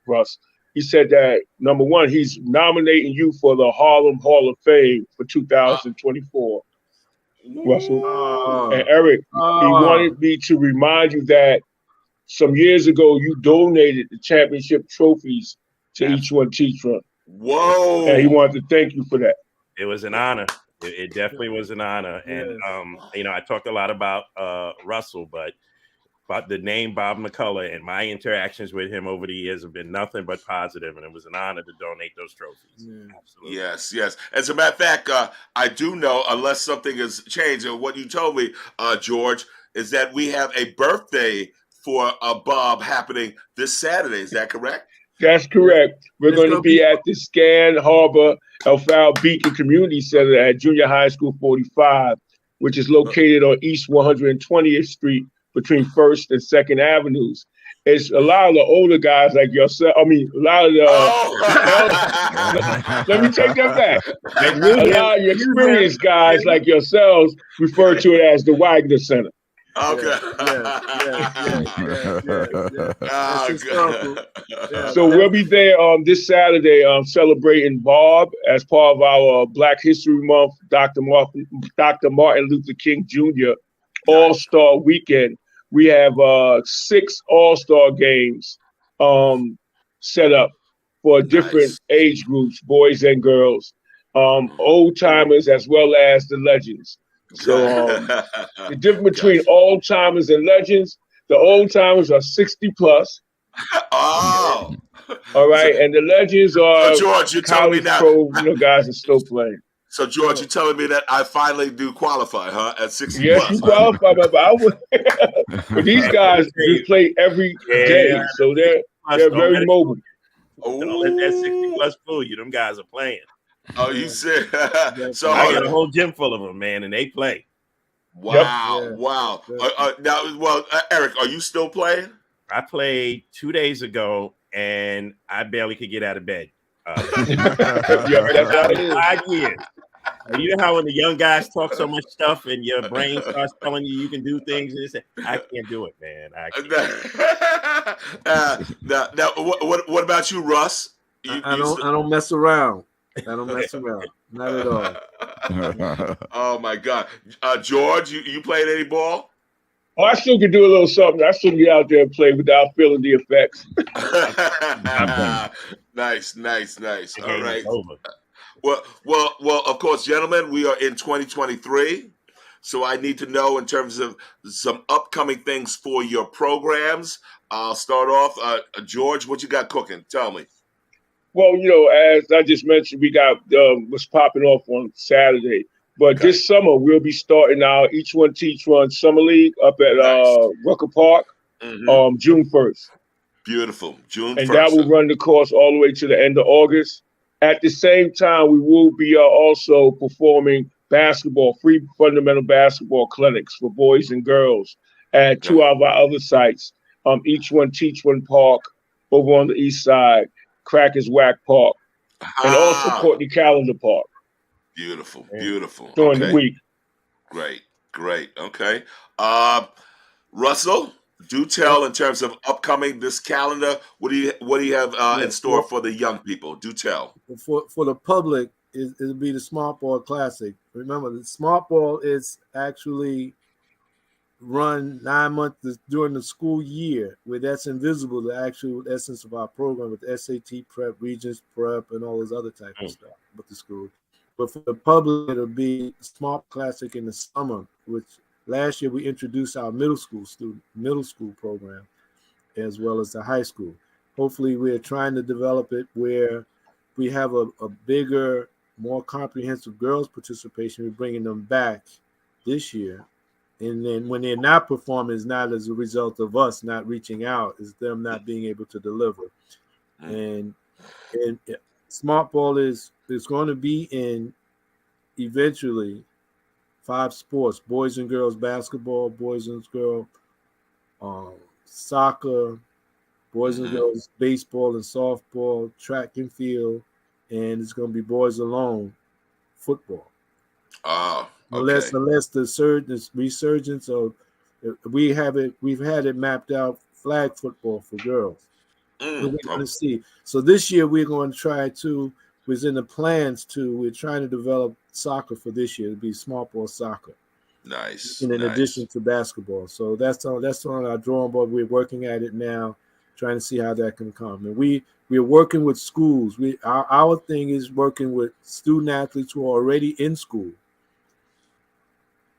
Russ. He said that number one, he's nominating you for the Harlem Hall of Fame for 2024. Russell and Eric. He wanted me to remind you that some years ago you donated the championship trophies to each one teach one. Whoa! And he wanted to thank you for that. It was an honor. It definitely was an honor. And I talked a lot about Russell, but the name Bob McCullough and my interactions with him over the years have been nothing but positive, and it was an honor to donate those trophies. Absolutely. Yes. As a matter of fact, I do know, unless something has changed, and what you told me, George, is that we have a birthday for Bob happening this Saturday. Is that correct? That's correct. We're going to be at the Scan Harbor Alfal Beacon Community Center at Junior High School 45, which is located on East 120th Street between 1st and 2nd Avenues. It's a lot of the older guys like yourself. I mean, a lot of the... let me take that back. A lot of experienced guys like yourselves refer to it as the Wagner Center. Okay. So we'll be there this Saturday celebrating Bob as part of our Black History Month, Dr. Martin Luther King Jr. All-Star Weekend. We have 6 All-Star games set up for different age groups, boys and girls, old timers as well as the legends. So the difference between old timers and legends, the old timers are 60 plus. Oh, all right, and the legends are George, you're telling me now, guys are still playing. So George, you're telling me that I finally do qualify, huh? At 60 yes, plus, you qualify, but but these guys just play every day, so they're very mobile. Don't let that 60 plus fool you. Them guys are playing. Oh, you said so. I got a whole gym full of them, man, and they play. Wow, wow. Now, Eric, are you still playing? I played 2 days ago, and I barely could get out of bed. 5 years. You know how when the young guys talk so much stuff and your brain starts telling you can do things, and say, I can't do it, man. I can't. Now, what about you, Russ? I don't mess around. Not at all. Oh my God, George, you played any ball? Oh, I still can do a little something. I still get out there and play without feeling the effects. Nice. All right. Well. Of course, gentlemen, we are in 2023, so I need to know in terms of some upcoming things for your programs. I'll start off, George. What you got cooking? Tell me. Well, as I just mentioned, we got what's popping off on Saturday. But this summer, we'll be starting our Each One Teach One Summer League up at Rucker Park, June 1st. Beautiful. June 1st. And that will run the course all the way to the end of August. At the same time, we will be also performing free fundamental basketball clinics for boys and girls at 2 of our other sites. Each One Teach One Park over on the east side, Crackers Whack Park, and also Courtney Calendar Park. Beautiful. During the week. Great. Okay. Russell, do tell in terms of upcoming this calendar. What do you have in store for the young people? Do tell. For the public, it'll be the Smart Ball Classic. Remember, the Smart Ball is actually run 9 months during the school year, where that's invisible, the actual essence of our program with SAT prep, Regents prep, and all this other type of stuff with the school. But for the public, it'll be Smart Classic in the summer, which last year we introduced our middle school program as well as the high school. Hopefully, we're trying to develop it where we have a bigger, more comprehensive girls participation. We're bringing them back this year. And then when they're not performing, it's not as a result of us not reaching out, it's them not being able to deliver. And Smart Ball is going to be in eventually 5 sports: boys and girls basketball, boys and girls soccer, boys and girls baseball and softball, track and field, and it's going to be boys alone football. Okay. Unless the resurgence of we've had it mapped out, flag football for girls. We're going to see. So this year we're going to try to. Was in the plans to. We're trying to develop soccer for this year. It'll be smart ball soccer. Nice. In addition to basketball, so that's on our drawing board. We're working at it now, trying to see how that can come. And we're working with schools. Our thing is working with student athletes who are already in school,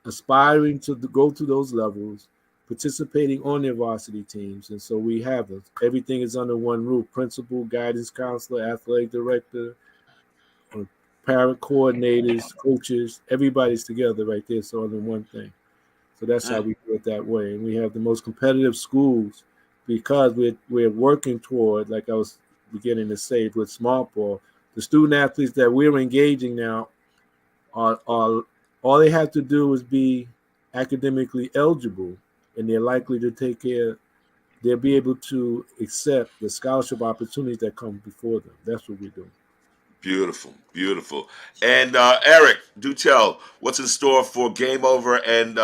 aspiring to go to those levels, participating on their varsity teams. And so we have everything is under one roof: principal, guidance counselor, athletic director, parent coordinators, coaches, everybody's together right there. So under one thing. So that's how we do it that way. And we have the most competitive schools because we're working toward, like I was beginning to say with Smart Ball, the student athletes that we're engaging now are all they have to do is be academically eligible, and they're likely to they'll be able to accept the scholarship opportunities that come before them. That's what we're doing. Beautiful, beautiful. And Eric, do tell what's in store for Game Over and,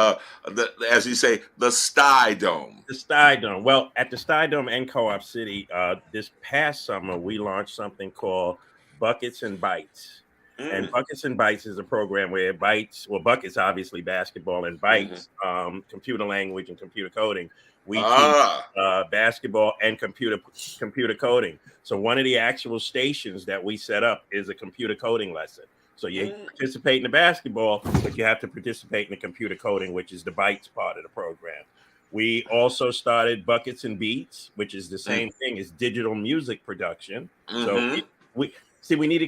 as you say, the Sty Dome. The Sty Dome. Well, at the Sty Dome and Co-op City, this past summer, we launched something called Buckets and Bites. And Buckets and Bites is a program where Buckets, obviously basketball, and Bites, computer language and computer coding. We teach basketball and computer coding. So one of the actual stations that we set up is a computer coding lesson. So you participate in the basketball, but you have to participate in the computer coding, which is the Bites part of the program. We also started Buckets and Beats, which is the same thing as digital music production. So we need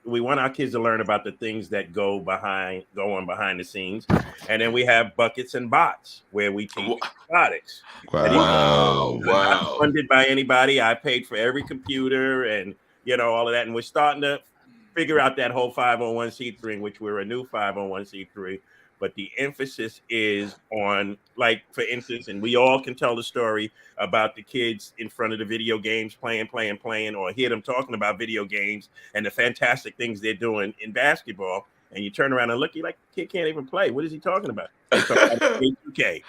we want our kids to learn about the things that go on behind the scenes. And then we have Buckets and Bots, where we teach robotics. Wow. Not funded by anybody. I paid for every computer and, all of that. And we're starting to figure out that whole 501c3, in which we're a new 501c3. But the emphasis is on, like, for instance, and we all can tell the story about the kids in front of the video games playing, or hear them talking about video games and the fantastic things they're doing in basketball. And you turn around and look, you're like, kid can't even play. What is he talking about? He's talking about 2K.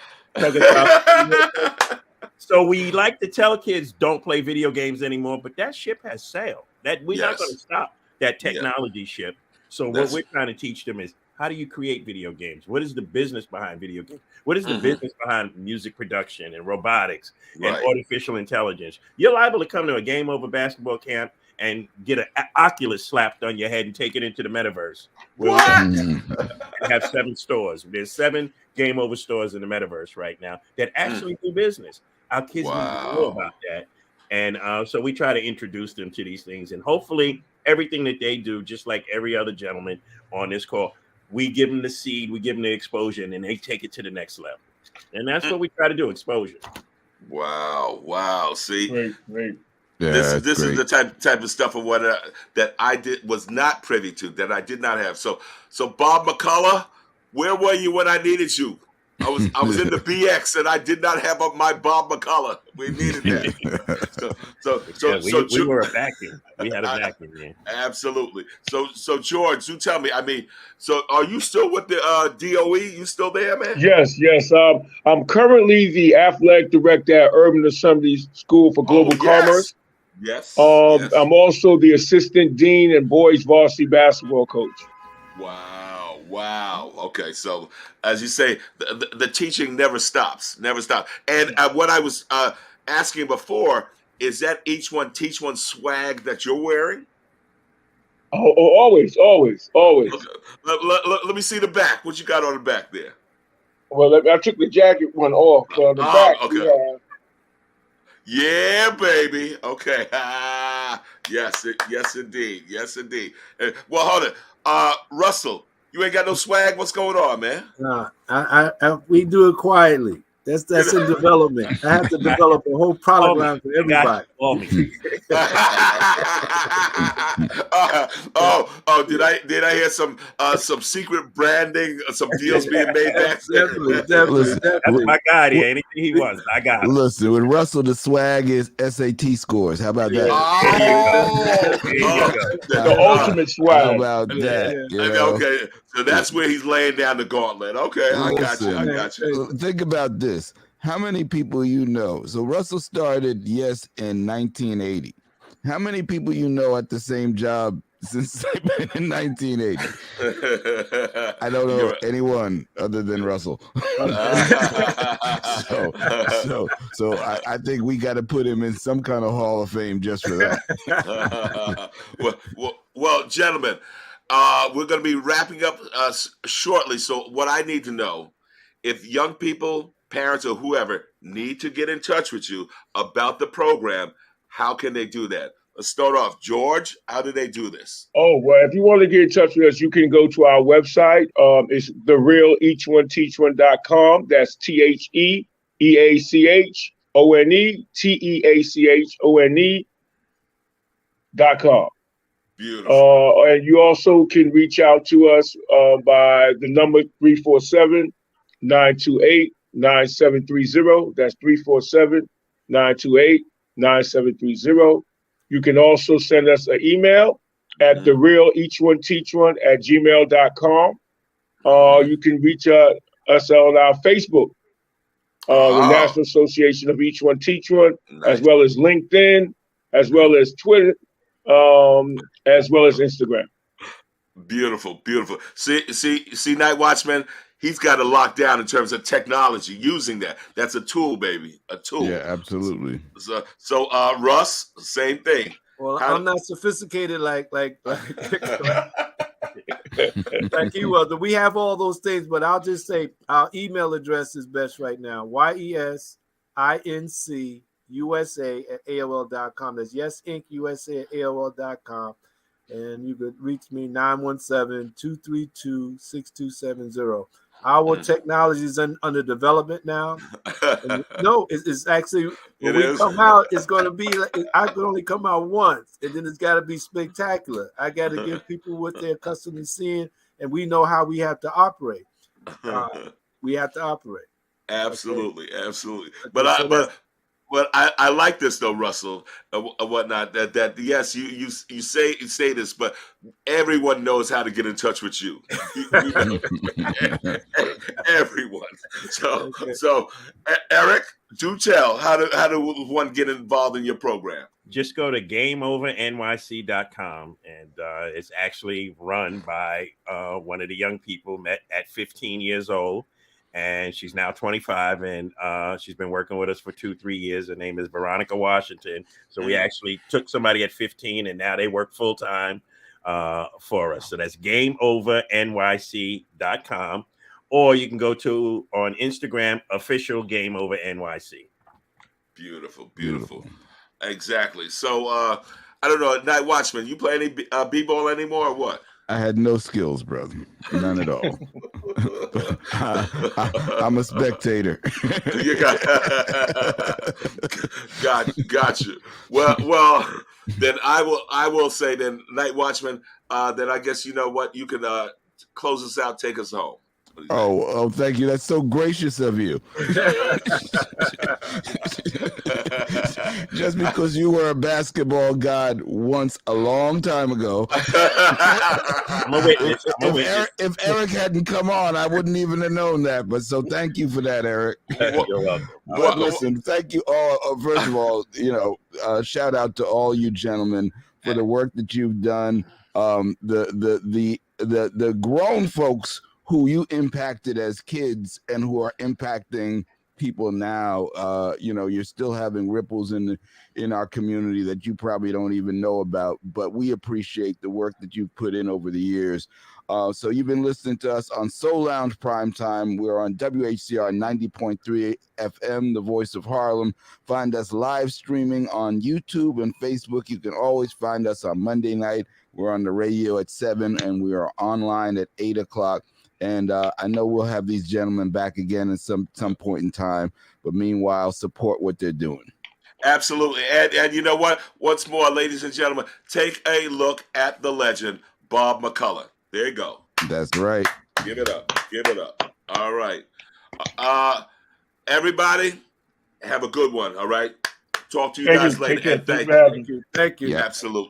So we like to tell kids don't play video games anymore, but that ship has sailed. That we're not going to stop that technology ship. So what we're trying to teach them is, how do you create video games? What is the business behind video games? What is the business behind music production and robotics and artificial intelligence? You're liable to come to a Game Over basketball camp and get an Oculus slapped on your head and take it into the metaverse. And have 7 stores. There's 7 Game Over stores in the metaverse right now that actually do business. Our kids need to know about that. And so we try to introduce them to these things. And hopefully everything that they do, just like every other gentleman on this call, we give them the seed, we give them the exposure, and then they take it to the next level. And that's what we try to do, exposure. Wow. See? Great. Yeah, this is the type of stuff of what that I was not privy to, that I did not have. So Bob McCullough, where were you when I needed you? I was in the BX and I did not have my Bob McCullough. We needed that. We were a vacuum. We had a vacuum, man. Absolutely. So George, you tell me. I mean, so are you still with the DOE? You still there, man? Yes. I'm currently the athletic director at Urban Assembly School for Global Commerce. Yes. I'm also the assistant dean and boys varsity basketball coach. Wow. Okay, so as you say, the teaching never stops. And what I was asking before, is that each one teach one swag that you're wearing? Always. Okay. Let me see the back. What you got on the back there? Well, I took the jacket one off. On the back, okay. we have. Yeah, baby. Okay. Yes, indeed. Well, hold it. Russell, you ain't got no swag. What's going on, man? No, we do it quietly. That's in development. I have to develop a whole product line for everybody. Did I hear some secret branding, some deals being made back there? Definitely. That's my guy. Anything he wants, I got it. Listen, with Russell, the swag is SAT scores. How about that? The ultimate swag. How about that? Okay, so that's where he's laying down the gauntlet. Okay, I got you. Think about this. How many people you know? So Russell started Yes in 1980. How many people you know at the same job since in 1980? I don't know anyone other than Russell. So I think we got to put him in some kind of Hall of Fame just for that. Well, gentlemen, we're going to be wrapping up shortly. So what I need to know, if young people, parents, or whoever need to get in touch with you about the program, how can they do that? Let's start off. George, how do they do this? Oh, well, if you want to get in touch with us, you can go to our website. It's therealeachoneteachone.com. That's TherealEachoneTeachone.com. Beautiful. And you also can reach out to us by the number 347-928-9730. That's 347-928-9730. You can also send us an email at therealeachoneteachone@gmail.com. You can reach us on our Facebook, the National Association of Each One Teach One, as well as LinkedIn, as well as Twitter, as well as Instagram. Beautiful. See, Night Watchman, he's got it locked down in terms of technology, using that. That's a tool, baby. A tool. Yeah, absolutely. So Russ, same thing. Well, I'm not sophisticated like like he was. We have all those things, but I'll just say our email address is best right now. YESINCUSA@AOL.com. That's YesIncUSA@AOL.com. And you could reach me 917-232-6270. Our technology is under development now. No, it's actually when we come out, it's going to be. I can only come out once, and then it's got to be spectacular. I got to give people what they're accustomed to seeing, and we know how we have to operate. We have to operate. Absolutely. But I like this though, Russell, whatnot. That yes, you say this, but everyone knows how to get in touch with you. Everyone. So Eric, do tell how do one get involved in your program? Just go to GameOverNYC.com, and it's actually run by one of the young people met at 15 years old. And she's now 25, and she's been working with us for 2-3 years. Her name is Veronica Washington. So we actually took somebody at 15, and now they work full time for us. So that's GameOverNYC.com, or you can go to on Instagram, official GameOverNYC. Beautiful. Exactly. So I don't know, Night Watchman, you play any b-ball anymore or what? I had no skills, brother. None at all. I'm a spectator. You got you. Well, then I will say then, Night Watchman, then I guess you know what, you can close us out, take us home. Oh, thank you. That's so gracious of you. Just because you were a basketball god once a long time ago. I'm a witness. If Eric hadn't come on, I wouldn't even have known that. But so thank you for that, Eric. You're welcome. But listen, thank you all. First of all, shout out to all you gentlemen for the work that you've done. The grown folks who you impacted as kids and who are impacting people now, you're still having ripples in our community that you probably don't even know about, but we appreciate the work that you've put in over the years. So you've been listening to us on Soul Lounge Primetime. We're on WHCR 90.3 FM, the voice of Harlem. Find us live streaming on YouTube and Facebook. You can always find us on Monday night. We're on the radio at 7, and we are online at 8 o'clock. And I know we'll have these gentlemen back again at some point in time. But meanwhile, support what they're doing. Absolutely. And you know what? Once more, ladies and gentlemen, take a look at the legend, Bob McCullough. There you go. That's right. Give it up. Give it up. All right. Everybody, have a good one. All right. Talk to you guys later. And thank you. Thank you. Absolutely.